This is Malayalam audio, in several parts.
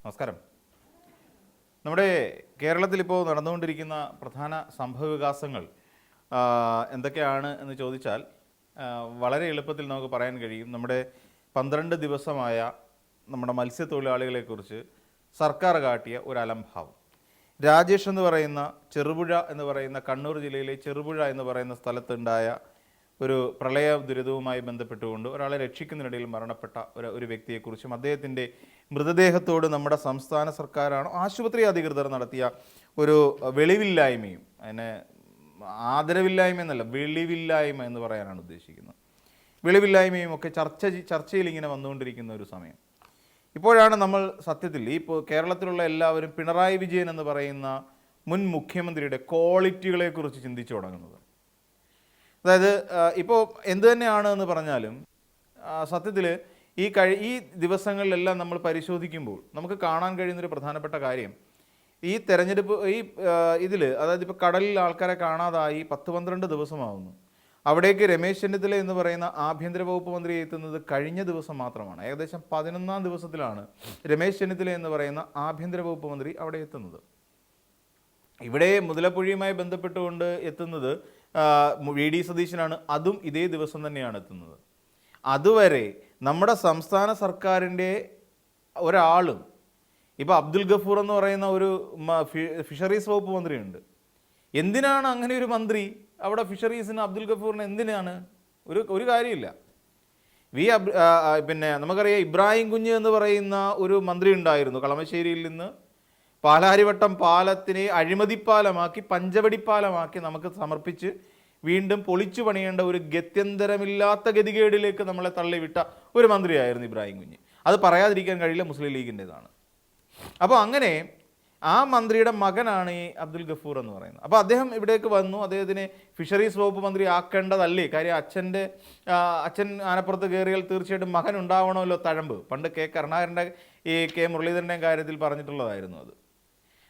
നമസ്കാരം. നമ്മുടെ കേരളത്തിൽ ഇപ്പോൾ നടന്നുകൊണ്ടിരിക്കുന്ന പ്രധാന സംഭവവികാസങ്ങൾ എന്തൊക്കെയാണ് എന്ന് ചോദിച്ചാൽ വളരെ എളുപ്പത്തിൽ നമുക്ക് പറയാൻ കഴിയും. നമ്മുടെ 12 ദിവസമായ നമ്മുടെ മത്സ്യത്തൊഴിലാളികളെക്കുറിച്ച് സർക്കാർ കാട്ടിയ ഒരു അലംഭാവം. രാജേഷ് എന്ന് പറയുന്ന ചെറുപുഴ എന്ന് പറയുന്ന കണ്ണൂർ ജില്ലയിലെ ചെറുപുഴ എന്ന് പറയുന്ന സ്ഥലത്തുണ്ടായ ഒരു പ്രളയ ദുരിതവുമായി ബന്ധപ്പെട്ടുകൊണ്ട് ഒരാളെ രക്ഷിക്കുന്നതിനിടയിൽ മരണപ്പെട്ട ഒരു വ്യക്തിയെക്കുറിച്ചും അദ്ദേഹത്തിൻ്റെ മൃതദേഹത്തോട് നമ്മുടെ സംസ്ഥാന സർക്കാരാണോ ആശുപത്രി അധികൃതർ നടത്തിയ ഒരു വെളിവില്ലായ്മയും, അതിനെ ആദരവില്ലായ്മ എന്നല്ല വെളിവില്ലായ്മ എന്ന് പറയാനാണ് ഉദ്ദേശിക്കുന്നത്. വെളിവില്ലായ്മയും ഒക്കെ ചർച്ചയിൽ ഇങ്ങനെ വന്നുകൊണ്ടിരിക്കുന്ന ഒരു സമയം. ഇപ്പോഴാണ് നമ്മൾ സത്യത്തിൽ കേരളത്തിലുള്ള എല്ലാവരും പിണറായി വിജയൻ എന്ന് പറയുന്ന മുൻ മുഖ്യമന്ത്രിയുടെ ക്വാളിറ്റികളെക്കുറിച്ച് ചിന്തിച്ചു തുടങ്ങുന്നത്. അതായത് ഇപ്പോൾ എന്തു തന്നെയാണ് എന്ന് പറഞ്ഞാലും സത്യത്തിൽ ഈ ദിവസങ്ങളിലെല്ലാം നമ്മൾ പരിശോധിക്കുമ്പോൾ നമുക്ക് കാണാൻ കഴിയുന്നൊരു പ്രധാനപ്പെട്ട കാര്യം, ഈ തെരഞ്ഞെടുപ്പ് അതായത് ഇപ്പോൾ കടലിൽ ആൾക്കാരെ കാണാതായി 10-12 ദിവസമാവുന്നു. അവിടേക്ക് രമേശ് ചെന്നിത്തല എന്ന് പറയുന്ന ആഭ്യന്തര വകുപ്പ് മന്ത്രി എത്തുന്നത് കഴിഞ്ഞ ദിവസം മാത്രമാണ്. ഏകദേശം 11ാം ദിവസത്തിലാണ് രമേശ് ചെന്നിത്തല എന്ന് പറയുന്ന ആഭ്യന്തര വകുപ്പ് മന്ത്രി അവിടെ എത്തുന്നത്. ഇവിടെ മുതലപ്പുഴയുമായി ബന്ധപ്പെട്ടുകൊണ്ട് എത്തുന്നത് വി ഡി സതീശനാണ്. അതും ഇതേ ദിവസം തന്നെയാണ് എത്തുന്നത്. അതുവരെ നമ്മുടെ സംസ്ഥാന സർക്കാരിൻ്റെ ഒരാളും, ഇപ്പോൾ അബ്ദുൽ ഗഫൂർ എന്ന് പറയുന്ന ഒരു ഫിഷറീസ് വകുപ്പ് മന്ത്രിയുണ്ട്. എന്തിനാണ് അങ്ങനെ ഒരു മന്ത്രി അവിടെ ഫിഷറീസിന്? അബ്ദുൽ ഗഫൂറിന് എന്തിനാണ്? ഒരു കാര്യമില്ല. പിന്നെ നമുക്കറിയാം, ഇബ്രാഹിം കുഞ്ഞ് എന്ന് പറയുന്ന ഒരു മന്ത്രി ഉണ്ടായിരുന്നു. കളമശ്ശേരിയിൽ നിന്ന് പാലാരിവട്ടം പാലത്തിനെ അഴിമതിപ്പാലമാക്കി പഞ്ചവടിപ്പാലമാക്കി നമുക്ക് സമർപ്പിച്ച് വീണ്ടും പൊളിച്ചു പണിയേണ്ട ഒരു ഗത്യന്തരമില്ലാത്ത ഗതികേടിലേക്ക് നമ്മളെ തള്ളിവിട്ട ഒരു മന്ത്രിയായിരുന്നു ഇബ്രാഹിം കുഞ്ഞ്. അത് പറയാതിരിക്കാൻ കഴിയില്ല, മുസ്ലിം ലീഗിൻ്റെതാണ്. അപ്പോൾ അങ്ങനെ ആ മന്ത്രിയുടെ മകനാണ് ഈ അബ്ദുൽ ഗഫൂർ എന്ന് പറയുന്നത്. അപ്പോൾ അദ്ദേഹം ഇവിടേക്ക് വന്നു. അദ്ദേഹത്തിനെ ഫിഷറീസ് വകുപ്പ് മന്ത്രി ആക്കേണ്ടതല്ലേ? കാര്യം അച്ഛൻ ആനപ്പുറത്ത് കയറിയാൽ തീർച്ചയായിട്ടും മകൻ ഉണ്ടാവണമല്ലോ തഴമ്പ്. പണ്ട് കരുണാകരൻ്റെ കെ മുരളീധരൻ്റെയും കാര്യത്തിൽ പറഞ്ഞിട്ടുള്ളതായിരുന്നു അത്.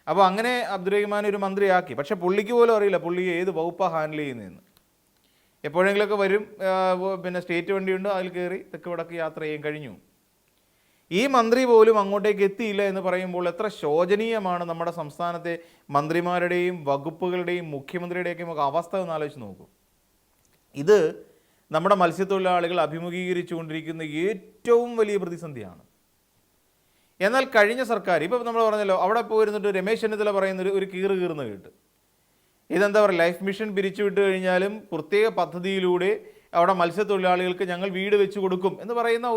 അപ്പോൾ അങ്ങനെ അബ്ദുറഹിമാൻ ഒരു മന്ത്രിയാക്കി. പക്ഷേ പുള്ളിക്ക് പോലും അറിയില്ല പുള്ളി ഏത് വകുപ്പാണ് ഹാൻഡിൽ ചെയ്യുന്നതെന്ന്. എപ്പോഴെങ്കിലുമൊക്കെ വരും, പിന്നെ സ്റ്റേറ്റ് വണ്ടിയുണ്ട്, അതിൽ കയറി തെക്ക് വടക്ക് യാത്ര ചെയ്യാൻ കഴിഞ്ഞു. ഈ മന്ത്രി പോലും അങ്ങോട്ടേക്ക് എത്തിയില്ല എന്ന് പറയുമ്പോൾ എത്ര ശോചനീയമാണ് നമ്മുടെ സംസ്ഥാനത്തെ മന്ത്രിമാരുടെയും വകുപ്പുകളുടെയും മുഖ്യമന്ത്രിയുടെയൊക്കെയും ഒക്കെ അവസ്ഥ എന്ന് ആലോചിച്ച് നോക്കും. ഇത് നമ്മുടെ മത്സ്യത്തൊഴിലാളികൾ അഭിമുഖീകരിച്ചുകൊണ്ടിരിക്കുന്ന ഏറ്റവും വലിയ പ്രതിസന്ധിയാണ്. എന്നാൽ കഴിഞ്ഞ സർക്കാർ, ഇപ്പോൾ നമ്മൾ പറഞ്ഞല്ലോ, അവിടെ പോയിരുന്നിട്ട് രമേശ് ചെന്നിത്തല പറയുന്ന ഒരു കീറുന്ന കേട്ട്, ഇതെന്താ പറയുക, ലൈഫ് മിഷൻ പിരിച്ചുവിട്ട് കഴിഞ്ഞാലും പ്രത്യേക പദ്ധതിയിലൂടെ അവിടെ മത്സ്യത്തൊഴിലാളികൾക്ക് ഞങ്ങൾ വീട് വെച്ച് കൊടുക്കും എന്ന് പറയുന്ന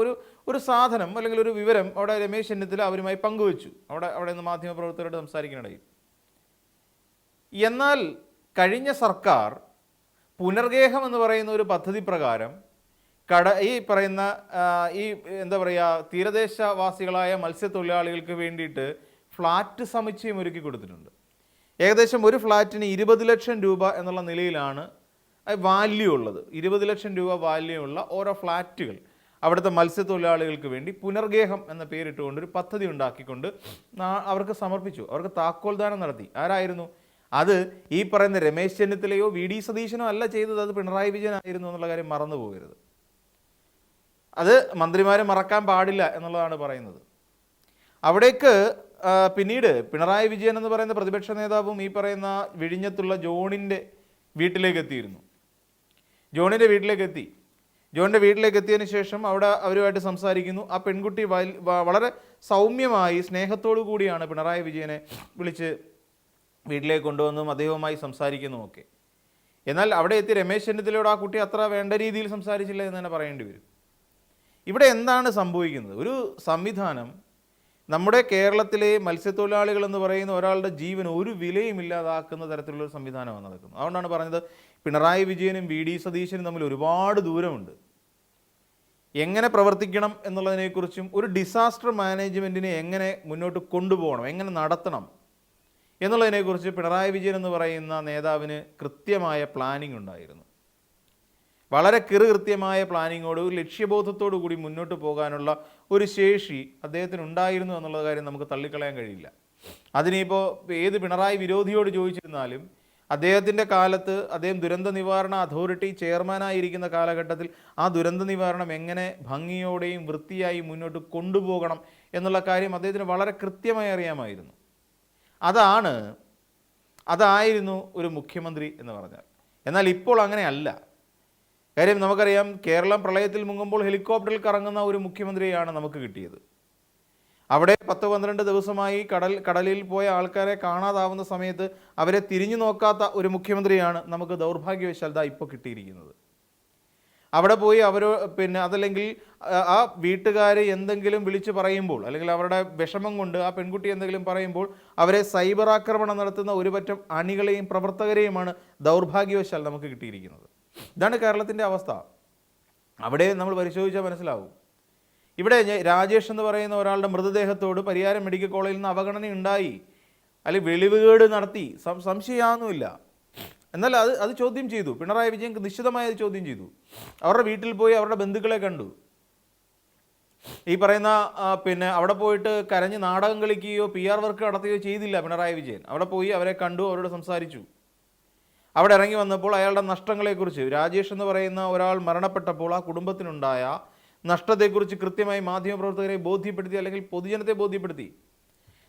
ഒരു സാധനം അല്ലെങ്കിൽ ഒരു വിവരം അവിടെ രമേശ് ചെന്നിത്തല അവരുമായി പങ്കുവച്ചു. അവിടെ നിന്ന് മാധ്യമപ്രവർത്തകരോട് സംസാരിക്കാനിടയിൽ. എന്നാൽ കഴിഞ്ഞ സർക്കാർ പുനർഗേഹം എന്ന് പറയുന്ന ഒരു പദ്ധതി പ്രകാരം ഈ പറയുന്ന എന്താ പറയുക, തീരദേശവാസികളായ മത്സ്യത്തൊഴിലാളികൾക്ക് വേണ്ടിയിട്ട് ഫ്ലാറ്റ് സമുച്ചയം ഒരുക്കി കൊടുത്തിട്ടുണ്ട്. ഏകദേശം ഒരു ഫ്ലാറ്റിന് 20 ലക്ഷം രൂപ എന്നുള്ള നിലയിലാണ് വാല്യൂ ഉള്ളത്. 20 ലക്ഷം രൂപ വാല്യൂ ഉള്ള ഓരോ ഫ്ലാറ്റുകൾ അവിടുത്തെ മത്സ്യത്തൊഴിലാളികൾക്ക് വേണ്ടി പുനർഗേഹം എന്ന പേരിട്ടുകൊണ്ട് ഒരു പദ്ധതി ഉണ്ടാക്കിക്കൊണ്ട് അവർക്ക് സമർപ്പിച്ചു. അവർക്ക് താക്കോൽദാനം നടത്തി. ആരായിരുന്നു അത്? ഈ പറയുന്ന രമേശ് ചെന്നിത്തലയോ വി ഡി സതീശനോ അല്ല ചെയ്തത്, അത് പിണറായി വിജയൻ ആയിരുന്നു എന്നുള്ള കാര്യം മറന്നു പോകരുത്. അത് മന്ത്രിമാർ മറക്കാൻ പാടില്ല എന്നുള്ളതാണ് പറയുന്നത്. അവിടേക്ക് പിന്നീട് പിണറായി വിജയൻ എന്ന് പറയുന്ന പ്രതിപക്ഷ നേതാവും ഈ പറയുന്ന വിഴിഞ്ഞത്തുള്ള ജോണിൻ്റെ വീട്ടിലേക്ക് എത്തിയിരുന്നു. ജോണിൻ്റെ വീട്ടിലേക്ക് എത്തിയതിന് ശേഷം അവിടെ അവരുമായിട്ട് സംസാരിക്കുന്നു. ആ പെൺകുട്ടി വളരെ സൗമ്യമായി സ്നേഹത്തോടു കൂടിയാണ് പിണറായി വിജയനെ വിളിച്ച് വീട്ടിലേക്ക് കൊണ്ടുവന്നും അദ്ദേഹവുമായി സംസാരിക്കുന്നുമൊക്കെ. എന്നാൽ അവിടെ എത്തി രമേശ് ചെന്നിത്തലയോട് ആ കുട്ടി അത്ര വേണ്ട രീതിയിൽ സംസാരിച്ചില്ല എന്ന് തന്നെ പറയേണ്ടി വരും. ഇവിടെ എന്താണ് സംഭവിക്കുന്നത്? ഒരു സംവിധാനം നമ്മുടെ കേരളത്തിലെ മത്സ്യത്തൊഴിലാളികൾ എന്ന് പറയുന്ന ഒരാളുടെ ജീവന് ഒരു വിലയും ഇല്ലാതാക്കുന്ന തരത്തിലുള്ളൊരു സംവിധാനമാണ് നടക്കുന്നത്. അതുകൊണ്ടാണ് പറഞ്ഞത്, പിണറായി വിജയനും വി ഡി സതീശനും തമ്മിൽ ഒരുപാട് ദൂരമുണ്ട്. എങ്ങനെ പ്രവർത്തിക്കണം എന്നുള്ളതിനെക്കുറിച്ചും ഒരു ഡിസാസ്റ്റർ മാനേജ്മെൻറ്റിനെ എങ്ങനെ മുന്നോട്ട് കൊണ്ടുപോകണം, എങ്ങനെ നടത്തണം എന്നുള്ളതിനെക്കുറിച്ച് പിണറായി വിജയൻ എന്ന് പറയുന്ന നേതാവിന് കൃത്യമായ പ്ലാനിംഗ് ഉണ്ടായിരുന്നു. വളരെ കൃത്യമായ പ്ലാനിങ്ങോട് ഒരു ലക്ഷ്യബോധത്തോടു കൂടി മുന്നോട്ട് പോകാനുള്ള ഒരു ശേഷി അദ്ദേഹത്തിന് ഉണ്ടായിരുന്നു എന്നുള്ള കാര്യം നമുക്ക് തള്ളിക്കളയാൻ കഴിയില്ല. അതിനിപ്പോൾ ഏത് പിണറായി വിരോധിയോട് ചോദിച്ചിരുന്നാലും അദ്ദേഹത്തിൻ്റെ കാലത്ത് അദ്ദേഹം ദുരന്ത നിവാരണ അതോറിറ്റി ചെയർമാനായിരിക്കുന്ന കാലഘട്ടത്തിൽ ആ ദുരന്ത നിവാരണം എങ്ങനെ ഭംഗിയോടെയും വൃത്തിയായി മുന്നോട്ട് കൊണ്ടുപോകണം എന്നുള്ള കാര്യം അദ്ദേഹത്തിന് വളരെ കൃത്യമായി അറിയാമായിരുന്നു. അതായിരുന്നു ഒരു മുഖ്യമന്ത്രി എന്ന് പറഞ്ഞാൽ. എന്നാൽ ഇപ്പോൾ അങ്ങനെയല്ല. കാര്യം നമുക്കറിയാം, കേരളം പ്രളയത്തിൽ മുങ്ങുമ്പോൾ ഹെലികോപ്റ്ററിൽ കറങ്ങുന്ന ഒരു മുഖ്യമന്ത്രിയാണ് നമുക്ക് കിട്ടിയത്. അവിടെ 10-12 ദിവസമായി കടലിൽ പോയ ആൾക്കാരെ കാണാതാവുന്ന സമയത്ത് അവരെ തിരിഞ്ഞു നോക്കാത്ത ഒരു മുഖ്യമന്ത്രിയാണ് നമുക്ക് ദൗർഭാഗ്യവശാൽ ഇപ്പോൾ കിട്ടിയിരിക്കുന്നത്. അവിടെ പോയി അതല്ലെങ്കിൽ ആ വീട്ടുകാർ എന്തെങ്കിലും വിളിച്ച് പറയുമ്പോൾ, അല്ലെങ്കിൽ അവരുടെ വിഷമം കൊണ്ട് ആ പെൺകുട്ടി എന്തെങ്കിലും പറയുമ്പോൾ അവരെ സൈബർ ആക്രമണം നടത്തുന്ന ഒരു പറ്റം അണികളെയും പ്രവർത്തകരെയുമാണ് ദൗർഭാഗ്യവശാൽ നമുക്ക് കിട്ടിയിരിക്കുന്നത്. ഇതാണ് കേരളത്തിൻ്റെ അവസ്ഥ. അവിടെ നമ്മൾ പരിശോധിച്ചാൽ മനസ്സിലാവും. ഇവിടെ രാജേഷ് എന്ന് പറയുന്ന ഒരാളുടെ മൃതദേഹത്തോട് പരിയാരം മെഡിക്കൽ കോളേജിൽ നിന്ന് അവഗണന ഉണ്ടായി, അല്ലെങ്കിൽ വെളിവുകേട് നടത്തി, സംശയമൊന്നുമില്ല. എന്നാൽ അത് ചോദ്യം ചെയ്തു. പിണറായി വിജയൻ നിശ്ചിതമായി അത് ചോദ്യം ചെയ്തു. അവരുടെ വീട്ടിൽ പോയി അവരുടെ ബന്ധുക്കളെ കണ്ടു. ഈ പറയുന്ന അവിടെ പോയിട്ട് കരഞ്ഞ് നാടകം കളിക്കുകയോ PR വർക്ക് നടത്തുകയോ ചെയ്തില്ല പിണറായി വിജയൻ. അവിടെ പോയി അവരെ കണ്ടു, അവരോട് സംസാരിച്ചു. അവിടെ ഇറങ്ങി വന്നപ്പോൾ അയാളുടെ നഷ്ടങ്ങളെക്കുറിച്ച്, രാജേഷ് എന്ന് പറയുന്ന ഒരാൾ മരണപ്പെട്ടപ്പോൾ ആ കുടുംബത്തിനുണ്ടായ നഷ്ടത്തെക്കുറിച്ച് കൃത്യമായി മാധ്യമപ്രവർത്തകരെ ബോധ്യപ്പെടുത്തി, അല്ലെങ്കിൽ പൊതുജനത്തെ ബോധ്യപ്പെടുത്തി.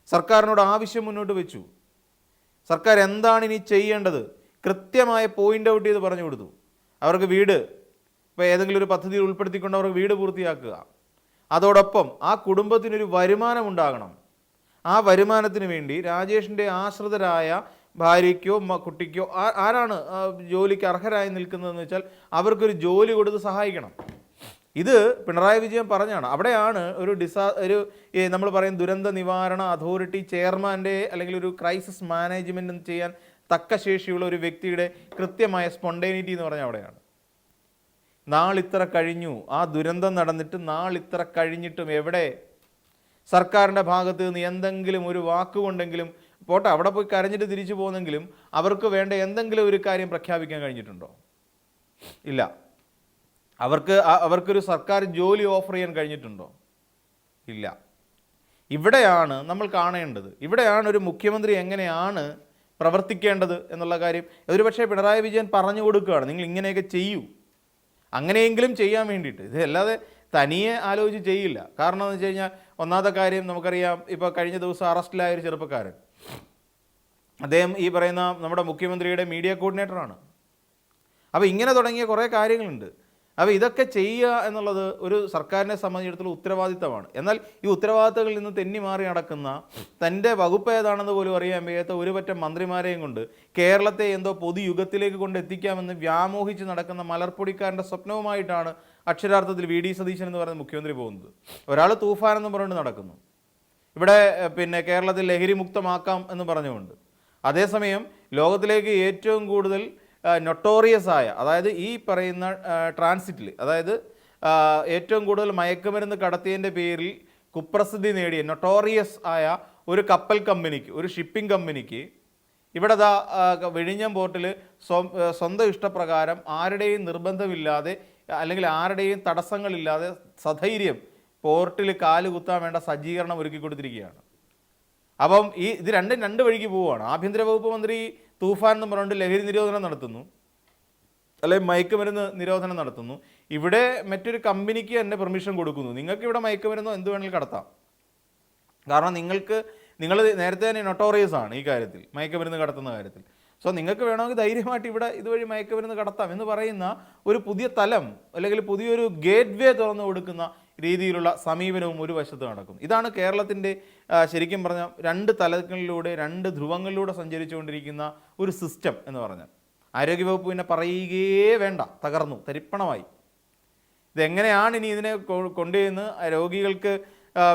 സർക്കാരിനോട് ആവശ്യം മുന്നോട്ട് വെച്ചു. സർക്കാർ എന്താണ് ഇനി ചെയ്യേണ്ടത് കൃത്യമായ പോയിന്റ് ഔട്ട് ചെയ്ത് പറഞ്ഞു കൊടുത്തു. അവർക്ക് വീട്, ഇപ്പോൾ ഏതെങ്കിലും ഒരു പദ്ധതിയിൽ ഉൾപ്പെടുത്തിക്കൊണ്ട് അവർക്ക് വീട് പൂർത്തിയാക്കുക. അതോടൊപ്പം ആ കുടുംബത്തിനൊരു വരുമാനം ഉണ്ടാകണം. ആ വരുമാനത്തിന് വേണ്ടി രാജേഷിൻ്റെ ആശ്രിതരായ ഭാര്യയ്ക്കോ കുട്ടിക്കോ ആരാണ് ജോലിക്ക് അർഹരായി നിൽക്കുന്നതെന്ന് വെച്ചാൽ അവർക്കൊരു ജോലി കൊടുത്ത് സഹായിക്കണം. ഇത് പിണറായി വിജയൻ പറഞ്ഞാണ്. അവിടെയാണ് ഒരു നമ്മൾ പറയും ദുരന്ത നിവാരണ അതോറിറ്റി ചെയർമാൻ്റെ അല്ലെങ്കിൽ ഒരു ക്രൈസിസ് മാനേജ്മെൻറ്റ് ചെയ്യാൻ തക്ക ശേഷിയുള്ള ഒരു വ്യക്തിയുടെ കൃത്യമായ സ്പോണ്ടേനിറ്റി എന്ന് പറഞ്ഞാൽ അവിടെയാണ്. നാളിത്ര കഴിഞ്ഞു, ആ ദുരന്തം നടന്നിട്ട് നാളിത്ര കഴിഞ്ഞിട്ടും എവിടെ സർക്കാരിൻ്റെ ഭാഗത്ത് നിന്ന് എന്തെങ്കിലും ഒരു വാക്കുകൊണ്ടെങ്കിലും പോട്ടെ, അവിടെ പോയി കരഞ്ഞിട്ട് തിരിച്ചു പോകുന്നെങ്കിലും അവർക്ക് വേണ്ട എന്തെങ്കിലും ഒരു കാര്യം പ്രഖ്യാപിക്കാൻ കഴിഞ്ഞിട്ടുണ്ടോ? ഇല്ല. അവർക്കൊരു സർക്കാർ ജോലി ഓഫർ ചെയ്യാൻ കഴിഞ്ഞിട്ടുണ്ടോ? ഇല്ല. ഇവിടെയാണ് നമ്മൾ കാണേണ്ടത്. ഇവിടെയാണ് ഒരു മുഖ്യമന്ത്രി എങ്ങനെയാണ് പ്രവർത്തിക്കേണ്ടത് എന്നുള്ള കാര്യം ഒരുപക്ഷെ പിണറായി വിജയൻ പറഞ്ഞു കൊടുക്കുകയാണ്. നിങ്ങൾ ഇങ്ങനെയൊക്കെ ചെയ്യൂ, അങ്ങനെയെങ്കിലും ചെയ്യാൻ വേണ്ടിയിട്ട്. ഇത് അല്ലാതെ തനിയെ ആലോചിച്ച് ചെയ്യില്ല. കാരണം എന്ന് വെച്ച് കഴിഞ്ഞാൽ, ഒന്നാമത്തെ കാര്യം നമുക്കറിയാം, ഇപ്പോൾ കഴിഞ്ഞ ദിവസം അറസ്റ്റിലായ ഒരു ചെറുപ്പക്കാരൻ, അദ്ദേഹം ഈ പറയുന്ന നമ്മുടെ മുഖ്യമന്ത്രിയുടെ മീഡിയ കോർഡിനേറ്ററാണ്. അപ്പോൾ ഇങ്ങനെ തുടങ്ങിയ കുറേ കാര്യങ്ങളുണ്ട്. അപ്പോൾ ഇതൊക്കെ ചെയ്യുക എന്നുള്ളത് ഒരു സർക്കാരിനെ സംബന്ധിച്ചിടത്തോളം ഉത്തരവാദിത്തമാണ്. എന്നാൽ ഈ ഉത്തരവാദിത്തങ്ങളിൽ നിന്ന് തെന്നി മാറി നടക്കുന്ന, തൻ്റെ വകുപ്പ് ഏതാണെന്ന് പോലും അറിയാൻ വയ്യാത്ത ഒരു പറ്റം മന്ത്രിമാരെയും കൊണ്ട് കേരളത്തെ എന്തോ പൊതുയുഗത്തിലേക്ക് കൊണ്ട് എത്തിക്കാമെന്ന് വ്യാമോഹിച്ച് നടക്കുന്ന മലർപ്പൊടിക്കാരൻ്റെ സ്വപ്നവുമായിട്ടാണ് അക്ഷരാർത്ഥത്തിൽ VD സതീശൻ എന്ന് പറയുന്ന മുഖ്യമന്ത്രി പോകുന്നത്. ഒരാൾ തൂഫാൻ എന്ന് പറഞ്ഞുകൊണ്ട് നടക്കുന്നു, ഇവിടെ കേരളത്തിൽ ലഹരി മുക്തമാക്കാം എന്ന് പറഞ്ഞുകൊണ്ട്. അതേസമയം ലോകത്തിലേക്ക് ഏറ്റവും കൂടുതൽ നൊട്ടോറിയസ് ആയ, അതായത് ഈ പറയുന്ന ട്രാൻസിറ്റിൽ, അതായത് ഏറ്റവും കൂടുതൽ മയക്കുമരുന്ന് കടത്തിയതിൻ്റെ പേരിൽ കുപ്രസിദ്ധി നേടിയ നൊട്ടോറിയസ് ആയ ഒരു കപ്പൽ കമ്പനിക്ക്, ഒരു ഷിപ്പിംഗ് കമ്പനിക്ക് ഇവിടെ വിഴിഞ്ഞം പോർട്ടിൽ സ്വന്തം ഇഷ്ടപ്രകാരം ആരുടെയും നിർബന്ധമില്ലാതെ അല്ലെങ്കിൽ ആരുടെയും തടസ്സങ്ങളില്ലാതെ സധൈര്യം പോർട്ടിൽ കാലുകുത്താൻ വേണ്ട സജ്ജീകരണം ഒരുക്കി കൊടുത്തിരിക്കുകയാണ്. അപ്പം ഇത് രണ്ട് വഴിക്ക് പോവുകയാണ്. ആഭ്യന്തര വകുപ്പ് മന്ത്രി തൂഫാൻ എന്ന് പറഞ്ഞുകൊണ്ട് ലഹരി നിരോധനം നടത്തുന്നു, അല്ലെങ്കിൽ മയക്കുമരുന്ന് നിരോധനം നടത്തുന്നു. ഇവിടെ മറ്റൊരു കമ്പനിക്ക് തന്നെ പെർമിഷൻ കൊടുക്കുന്നു, നിങ്ങൾക്ക് ഇവിടെ മയക്കുമരുന്നോ എന്ത് വേണമെങ്കിലും കടത്താം. കാരണം നിങ്ങൾ നേരത്തെ തന്നെ നൊട്ടോറിയസ് ആണ് ഈ കാര്യത്തിൽ, മയക്കുമരുന്ന് കടത്തുന്ന കാര്യത്തിൽ. സോ നിങ്ങൾക്ക് വേണമെങ്കിൽ ധൈര്യമായിട്ട് ഇവിടെ ഇതുവഴി മയക്കുമരുന്ന് കടത്താം എന്ന് പറയുന്ന ഒരു പുതിയ തലം, അല്ലെങ്കിൽ പുതിയൊരു ഗേറ്റ് വേ തുറന്നു കൊടുക്കുന്ന രീതിയിലുള്ള സമീപനവും ഒരു വശത്ത് നടക്കും. ഇതാണ് കേരളത്തിൻ്റെ ശരിക്കും പറഞ്ഞാൽ രണ്ട് തലങ്ങളിലൂടെ, രണ്ട് ധ്രുവങ്ങളിലൂടെ സഞ്ചരിച്ചുകൊണ്ടിരിക്കുന്ന ഒരു സിസ്റ്റം എന്ന് പറഞ്ഞാൽ. ആരോഗ്യവകുപ്പ് പിന്നെ പറയുകയേ വേണ്ട, തകർന്നു, തരിപ്പണമായി. ഇതെങ്ങനെയാണ് ഇനി ഇതിനെ കൊണ്ടുചെന്ന് രോഗികൾക്ക്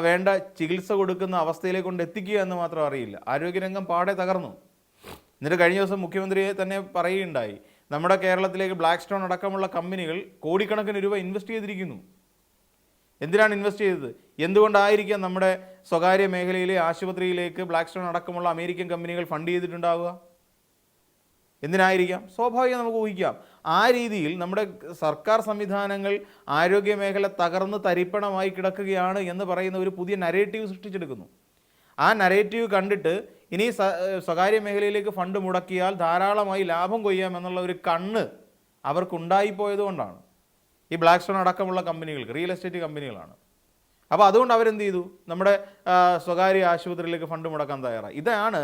വേണ്ട ചികിത്സ കൊടുക്കുന്ന അവസ്ഥയിലേക്ക് കൊണ്ട് എത്തിക്കുക എന്ന് മാത്രം അറിയില്ല. ആരോഗ്യരംഗം പാടെ തകർന്നു. എന്നിട്ട് കഴിഞ്ഞ ദിവസം മുഖ്യമന്ത്രിയെ തന്നെ പറയുകയുണ്ടായി, നമ്മുടെ കേരളത്തിലേക്ക് ബ്ലാക്ക് സ്റ്റോൺ അടക്കമുള്ള കമ്പനികൾ കോടിക്കണക്കിന് രൂപ ഇൻവെസ്റ്റ് ചെയ്തിരിക്കുന്നു. എന്തിനാണ് ഇൻവെസ്റ്റ് ചെയ്തത്? എന്തുകൊണ്ടായിരിക്കാം നമ്മുടെ സ്വകാര്യ മേഖലയിലെ ആശുപത്രിയിലേക്ക് ബ്ലാക്ക് സ്റ്റോൺ അടക്കമുള്ള അമേരിക്കൻ കമ്പനികൾ ഫണ്ട് ചെയ്തിട്ടുണ്ടാവുക? എന്തിനായിരിക്കാം? സ്വാഭാവികം നമുക്ക് ഊഹിക്കാം. ആ രീതിയിൽ നമ്മുടെ സർക്കാർ സംവിധാനങ്ങൾ, ആരോഗ്യ മേഖല തകർന്ന് തരിപ്പണമായി കിടക്കുകയാണ് എന്ന് പറയുന്ന ഒരു പുതിയ നരേറ്റീവ് സൃഷ്ടിച്ചെടുക്കുന്നു. ആ നരേറ്റീവ് കണ്ടിട്ട് ഇനി സ്വകാര്യ മേഖലയിലേക്ക് ഫണ്ട് മുടക്കിയാൽ ധാരാളമായി ലാഭം കൊയ്യാമെന്നുള്ള ഒരു കണ്ണ് അവർക്കുണ്ടായിപ്പോയതുകൊണ്ടാണ് ഈ ബ്ലാക്ക് സ്റ്റോൺ അടക്കമുള്ള കമ്പനികൾക്ക്, റിയൽ എസ്റ്റേറ്റ് കമ്പനികളാണ്. അപ്പോൾ അതുകൊണ്ട് അവരെന്ത് ചെയ്തു, നമ്മുടെ സ്വകാര്യ ആശുപത്രിയിലേക്ക് ഫണ്ട് മുടക്കാൻ തയ്യാറായി. ഇതാണ്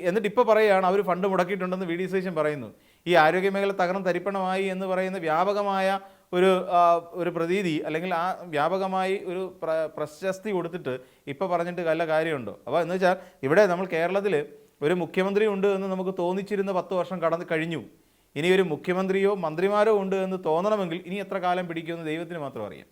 എന്നിട്ട് ഇപ്പോൾ പറയുകയാണ് അവർ ഫണ്ട് മുടക്കിയിട്ടുണ്ടെന്ന് വി ഡി സതീശൻ പറയുന്നു. ഈ ആരോഗ്യമേഖല തകർന്ന് തരിപ്പണമായി എന്ന് പറയുന്ന വ്യാപകമായ ഒരു പ്രതീതി, അല്ലെങ്കിൽ ആ വ്യാപകമായി ഒരു പ്രശസ്തി കൊടുത്തിട്ട് ഇപ്പോൾ പറഞ്ഞിട്ട് വല്ല കാര്യമുണ്ടോ? അപ്പോൾ എന്ന് വെച്ചാൽ ഇവിടെ നമ്മൾ കേരളത്തിൽ ഒരു മുഖ്യമന്ത്രി ഉണ്ട് എന്ന് നമുക്ക് തോന്നിച്ചിരുന്ന 10 വർഷം കഴിഞ്ഞു. ഇനി ഒരു മുഖ്യമന്ത്രിയോ മന്ത്രിമാരോ ഉണ്ട് എന്ന് തോന്നണമെങ്കിൽ ഇനി എത്ര കാലം പിടിക്കുമെന്ന് ദൈവത്തിന് മാത്രം അറിയാം.